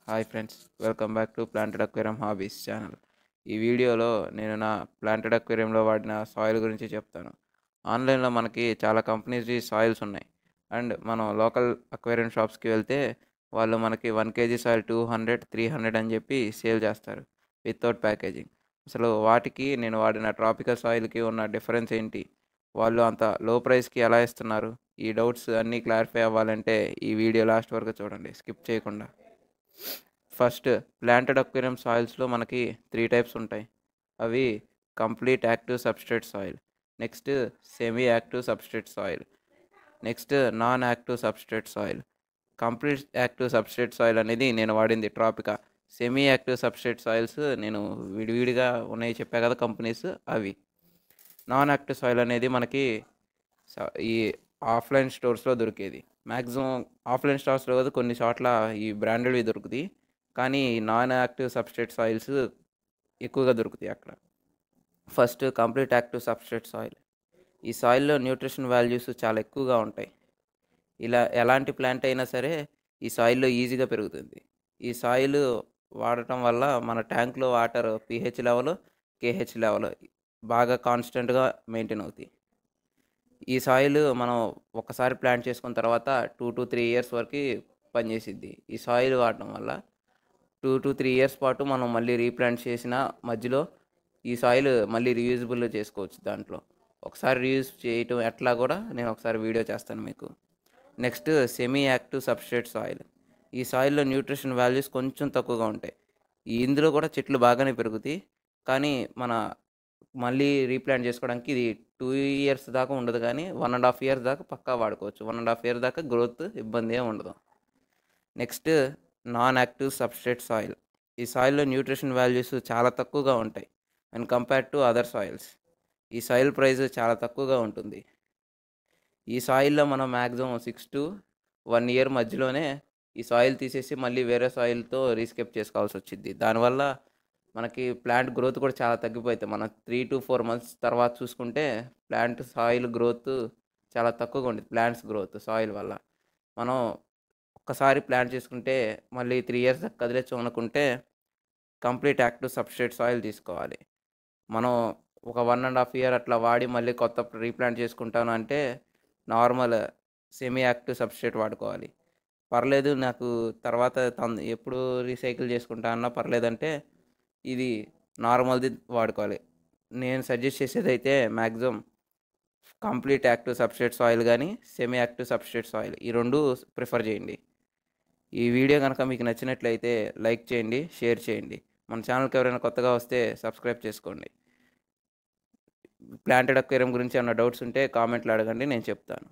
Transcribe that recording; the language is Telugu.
Hi friends, welcome back to planted aquarium hobbies channel. ఈ వీడియోలో నేను నా ప్లాంటెడ్ అక్వేరియంలో వాడిన సాయిల్ గురించి చెప్తాను. ఆన్లైన్లో మనకి చాలా కంపెనీస్ సాయిల్స్ ఉన్నాయి. అండ్ మనం లోకల్ అక్వేరియం షాప్స్కి వెళ్తే వాళ్ళు మనకి 1 kg సాయిల్ 200, 300 అని చెప్పి సేల్ చేస్తారు వితౌట్ ప్యాకేజింగ్. అసలు వాటికి నేను వాడిన ట్రాపికల్ సాయిల్కి ఉన్న డిఫరెన్స్ ఏంటి, వాళ్ళు అంత లో ప్రైస్కి ఎలా ఇస్తున్నారు, ఈ డౌట్స్ అన్నీ క్లారిఫై అవ్వాలంటే ఈ వీడియో లాస్ట్ వరకు చూడండి, స్కిప్ చేయకుండా. ఫస్ట్, ప్లాంటెడ్ అక్వేరియం సాయిల్స్లో మనకి 3 టైప్స్ ఉంటాయి. అవి complete active substrate soil, next semi active substrate soil, next non active substrate soil. Complete active substrate soil అనేది నేను వాడింది ట్రాపికా. సెమీ యాక్టివ్ సబ్స్ట్రేట్ సాయిల్స్ నేను విడివిడిగా ఉన్నాయి చెప్పా కదా కంపెనీస్, అవి. నాన్ యాక్టివ్ సాయిల్ అనేది మనకి ఈ ఆఫ్లైన్ స్టోర్స్లో దొరికేది. మ్యాక్సిమం ఆఫ్లైన్ స్టోర్స్లో కదా, కొన్ని చోట్ల ఈ బ్రాండెడ్వి దొరుకుతాయి, కానీ నాన్ యాక్టివ్ సబ్స్ట్రేట్ సాయిల్స్ ఎక్కువగా దొరుకుతాయి అక్కడ. First, complete active substrate soil. ఈ సాయిల్లో న్యూట్రిషన్ వాల్యూస్ చాలా ఎక్కువగా ఉంటాయి. ఇలా ఎలాంటి ప్లాంట్ అయినా సరే ఈ సాయిల్లో ఈజీగా పెరుగుతుంది. ఈ సాయిల్ వాడటం వల్ల మన ట్యాంక్లో water pH level, KH level బాగా కాన్స్టెంట్గా మెయింటైన్ అవుతాయి. ఈ సాయిల్ మనం ఒక్కసారి ప్లాంట్ చేసుకున్న తర్వాత 2 to 3 ఇయర్స్ వరకు పనిచేసిద్ది. ఈ సాయిల్ వాడటం వల్ల 2 to 3 ఇయర్స్ పాటు మనం మళ్ళీ రీప్లాంట్ చేసిన మధ్యలో ఈ సాయిల్ మళ్ళీ రీయూజబుల్ చేసుకోవచ్చు దాంట్లో. ఒకసారి రీయూజ్ చేయటం ఎట్లా కూడా నేను ఒకసారి వీడియో చేస్తాను మీకు. Next, semi active substrate soil. ఈ సాయిల్లో న్యూట్రిషన్ వాల్యూస్ కొంచెం తక్కువగా ఉంటాయి. ఇందులో కూడా చెట్లు బాగానే పెరుగుతాయి, కానీ మన మళ్ళీ రీప్లాంట్ చేసుకోవడానికి ఇది 2 ఇయర్స్ దాకా ఉండదు, కానీ 1.5 ఇయర్స్ దాకా పక్కా వాడుకోవచ్చు. 1.5 ఇయర్ దాకా గ్రోత్ ఇబ్బంది ఏమి ఉండదు. Next, non active substrate soil. ఈ సాయిల్లో న్యూట్రిషన్ వాల్యూస్ చాలా తక్కువగా ఉంటాయి and compared to other soils. ఈ సాయిల్ ప్రైస్ చాలా తక్కువగా ఉంటుంది. ఈ సాయిల్లో మనం మ్యాక్సిమం 6 to 1 ఇయర్ మధ్యలోనే ఈ సాయిల్ తీసేసి మళ్ళీ వేరే సాయిల్తో రీస్కేప్ చేసుకోవాల్సి వచ్చింది. దానివల్ల మనకి ప్లాంట్ గ్రోత్ కూడా చాలా తగ్గిపోతుంది. మనం 3 to 4 months తర్వాత చూసుకుంటే ప్లాంట్ సాయిల్ గ్రోత్ చాలా తక్కువగా ఉంటుంది. ప్లాంట్స్ గ్రోత్ సాయిల్ వల్ల మనం ఒక్కసారి ప్లాంట్ చేసుకుంటే మళ్ళీ 3 ఇయర్స్ దాకా కదిలేచ్చు అనుకుంటే కంప్లీట్ యాక్టివ్ సబ్స్ట్రేట్ సాయిల్ తీసుకోవాలి. మనం ఒక 1.5 ఇయర్ అట్లా వాడి మళ్ళీ కొత్త రీప్లాంట్ చేసుకుంటాను అంటే నార్మల్ సెమీ యాక్టివ్ సబ్స్ట్రేట్ వాడుకోవాలి. పర్లేదు నాకు తర్వాత ఎప్పుడు రీసైకిల్ చేసుకుంటా అన్నా పర్లేదంటే ఇది నార్మల్ది వాడుకోవాలి. నేను సజెస్ట్ చేసేది అయితే maximum complete active substrate soil కానీ సెమీ యాక్టివ్ సబ్స్ట్రేట్ సాయిల్, ఈ రెండు ప్రిఫర్ చేయండి. ఈ వీడియో కనుక మీకు నచ్చినట్లయితే లైక్ చేయండి, షేర్ చేయండి. మన ఛానల్కి ఎవరైనా కొత్తగా వస్తే సబ్స్క్రైబ్ చేసుకోండి. ప్లాంటెడ్ అక్వేరియం గురించి ఏమైనా డౌట్స్ ఉంటే కామెంట్లో అడగండి, నేను చెప్తాను.